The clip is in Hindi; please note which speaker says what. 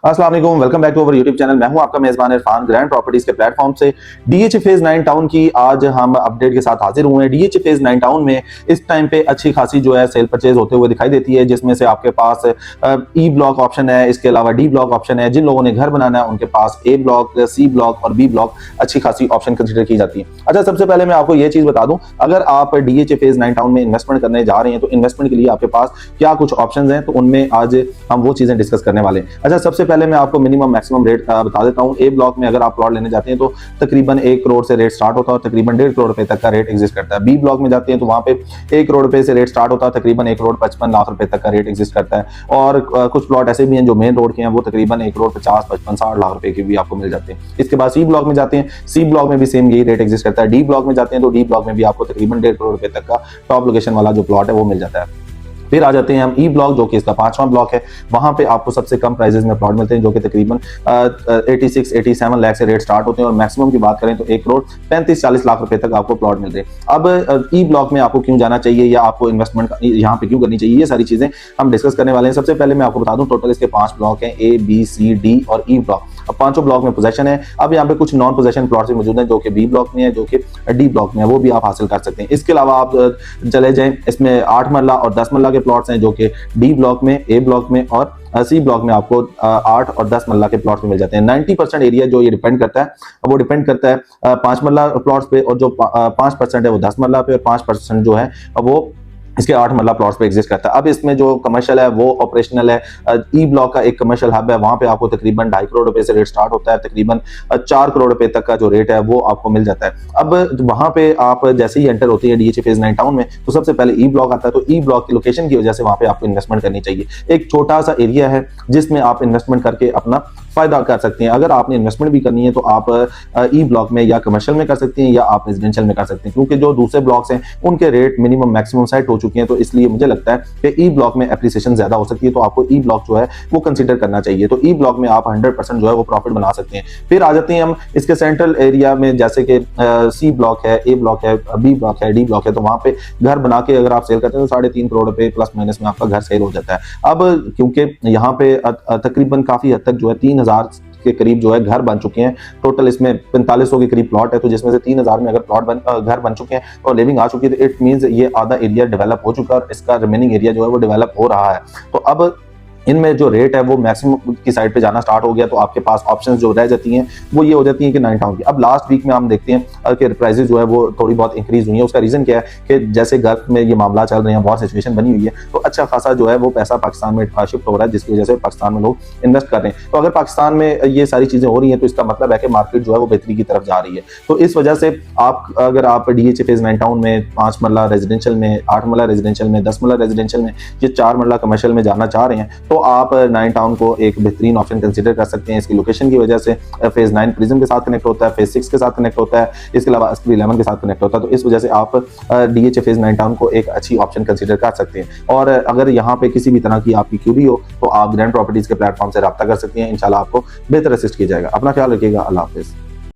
Speaker 1: अस्सलाम वालेकुम, welcome back to our YouTube channel. मैं हूं आपका मेजबान इरफान ग्रैंड प्रॉपर्टीज के प्लेटफॉर्म से। डीएच फेज 9 टाउन की आज हम अपडेट के साथ हाजिर हुए हैं। डीएच फेज 9 टाउन में इस टाइम पे अच्छी खासी जो है सेल परचेज होते हुए दिखाई देती है, जिसमें से आपके पास ई ब्लॉक ऑप्शन है, इसके अलावा डी ब्लॉक ऑप्शन है। जिन लोगों ने घर बनाना है उनके पास ए ब्लॉक, सी ब्लॉक और बी ब्लॉक अच्छी खासी ऑप्शन कंसिडर की जाती है। अच्छा, सबसे पहले मैं आपको ये चीज बता दूं, अगर आप डीएच फेज 9 टाउन में इन्वेस्टमेंट करने जा रहे हैं तो इन्वेस्टमेंट के लिए आपके पास क्या कुछ ऑप्शन हैं, तो उनमें आज हम वो चीजें डिस्कस करने वाले हैं। अच्छा, सबसे पहले मैं आपको मिनिमम मैक्सिमम रेट बता देता हूं। ए ब्लॉक में अगर आप प्लॉट लेने जाते हैं तो तकरीबन 1 करोड़ से रेट स्टार्ट होता है, तकरीबन 1.5 करोड़ रुपए तक का रेट एग्जिस्ट करता है। बी ब्लॉक में जाते हैं तो वहां पे 1 करोड़ रुपए से रेट स्टार्ट होता है, तकरीबन 1 करोड़ 55 लाख रुपए तक का रेट एग्जिस्ट करता है। और कुछ प्लॉट ऐसे भी हैं जो मेन रोड के हैं, वो तकरीबन 1 करोड़ 50 55 60 लाख रुपए के भी आपको मिल जाते हैं। इसके बाद सी ब्लॉक में जाते हैं, सी ब्लॉक में भी सेम यही रेट एग्जिस्ट करता है। डी ब्लॉक में जाते हैं तो डी ब्लॉक में भी आपको तकरीबन 1.5 करोड़ रुपए तक का टॉप लोकेशन वाला जो प्लॉट है वो मिल जाता है। फिर आ जाते हैं हम ई ब्लॉक, जो कि इसका 5वां ब्लॉक है। वहां पे आपको सबसे कम प्राइसेस में प्लॉट मिलते हैं, जो कि तकरीबन 86 87 लाख से रेट स्टार्ट होते हैं, और मैक्सिमम की बात करें तो 1 करोड़ 35 40 लाख रुपए तक आपको प्लॉट मिल रहे हैं। अब ई ब्लॉक में आपको क्यों जाना चाहिए या आपको इन्वेस्टमेंट यहाँ पे क्यों करनी चाहिए, ये सारी चीजें हम डिस्कस करने वाले हैं। सबसे पहले मैं आपको बता दूं, टोटल इसके 5 ब्लॉक हैं, ए बी सी डी और ई ब्लॉक। अब पांचों ब्लॉक में पोजेशन है। अब यहाँ पे कुछ नॉन पोजेशन प्लॉट भी मौजूद हैं, जो कि बी ब्लॉक में है, जो कि डी ब्लॉक में है, वो भी आप हासिल कर सकते हैं। इसके अलावा आप चले जाएं, इसमें 8 मरला और 10 मरला के प्लॉट्स हैं, जो कि डी ब्लॉक में, ए ब्लॉक में और सी ब्लॉक में आपको 8 और 10 मरला के प्लॉट्स मिल जाते हैं। 90% एरिया जो ये डिपेंड करता है, वो डिपेंड करता है 5 मरला प्लॉट्स पे, और जो 5% है वो 10 मरला पे, और 5% जो है वो इसके 8 मरला प्लॉट्स पे एग्जिस्ट करता है। अब इसमें जो कमर्शियल है वो ऑपरेशनल है। ई ब्लॉक का एक कमर्शियल हब है, वहां पे आपको तकरीबन 2.5 करोड़ रुपए से रेट स्टार्ट होता है, तकरीबन 4 करोड़ रुपए तक का जो रेट है वो आपको मिल जाता है। अब वहां पे आप जैसे ही एंटर होती है डीएच फेज 9 टाउन में, तो सबसे पहले ई ब्लॉक आता है। तो ई ब्लॉक की लोकेशन की वजह से वहां पे आपको इन्वेस्टमेंट करनी चाहिए। एक छोटा सा एरिया है जिसमें आप इन्वेस्टमेंट करके अपना फायदा कर सकते हैं। अगर आपने इन्वेस्टमेंट भी करनी है तो आप ई ब्लॉक में या कमर्शियल में कर सकते हैं, या आप रेजिडेंशियल में कर सकते हैं, क्योंकि जो दूसरे ब्लॉक्स हैं उनके रेट मिनिमम मैक्सिमम सेट हो चुके हैं। तो इसलिए मुझे लगता है कि ई ब्लॉक में एप्रिसिएशन ज्यादा हो सकती है, तो आपको ई ब्लॉक जो है वो कंसीडर करना चाहिए। तो ई ब्लॉक में आप 100% जो है वो प्रॉफिट बना सकते हैं। फिर आ जाते हैं हम इसके सेंट्रल एरिया में, जैसे कि सी ब्लॉक है, ए ब्लॉक है, बी ब्लॉक है, डी ब्लॉक है। तो वहां पे घर बना के अगर आप सेल करते हैं तो 3.5 करोड़ रुपए प्लस माइनस में आपका घर सेल हो जाता है। अब क्योंकि यहाँ पे तकरीबन काफी हद तक जो है 3000 के करीब जो है घर बन चुके हैं। टोटल इसमें 4500 के करीब प्लॉट है, तो जिसमें से 3000 में अगर घर बन चुके हैं और लिविंग आ चुकी है, तो इट मींस ये आधा एरिया डेवलप हो चुका है और इसका रिमेनिंग एरिया जो है वो डेवलप हो रहा है। तो अब इनमें जो रेट है वो मैक्सिमम की साइड पे जाना स्टार्ट हो गया, तो आपके पास ऑप्शंस जो रह जाती हैं वो ये हो जाती हैं कि 9 टाउन की। अब लास्ट वीक में हम देखते हैं कि प्राइसेस जो है वो थोड़ी बहुत इंक्रीज हुई है। उसका रीजन क्या है कि जैसे गल्फ में ये मामला चल रहे हैं, बहुत सिचुएशन बनी हुई है, तो अच्छा खासा जो है वो पैसा पाकिस्तान में शिफ्ट हो रहा है, जिसकी वजह से पाकिस्तान में लोग इन्वेस्ट कर रहे हैं। तो अगर पाकिस्तान में ये सारी चीजें हो रही हैं तो इसका मतलब है कि मार्केट जो है वो बेहतरी की तरफ जा रही है। तो इस वजह से अगर आप डीएच फेज 9 टाउन में 5 मरला रेजिडेंशियल में, 8 मरला रेजिडेंशियल में, 10 मरला रेजिडेंशियल में, ये 4 मरला कमर्शियल में जाना चाह रहे हैं, तो आप 9 टाउन को एक बेहतरीन ऑप्शन कंसीडर कर सकते हैं। इसकी लोकेशन की वजह से फेज 9 प्रिज्म के साथ कनेक्ट होता है, फेज 6 के साथ कनेक्ट होता है, इसके अलावा एसपी 11 के साथ कनेक्ट होता है। तो इस वजह से आप डीएच फेज 9 टाउन को एक अच्छी ऑप्शन कंसीडर कर सकते हैं। और अगर यहाँ पे किसी भी तरह की आपकी क्यूरी हो तो आप ग्रैंड प्रॉपर्टीज के प्लेटफॉर्म से रब्ता कर सकते हैं। इंशाल्लाह आपको बेहतर असिस्ट किया जाएगा। अपना ख्याल रखिएगा। अल्लाह हाफिज।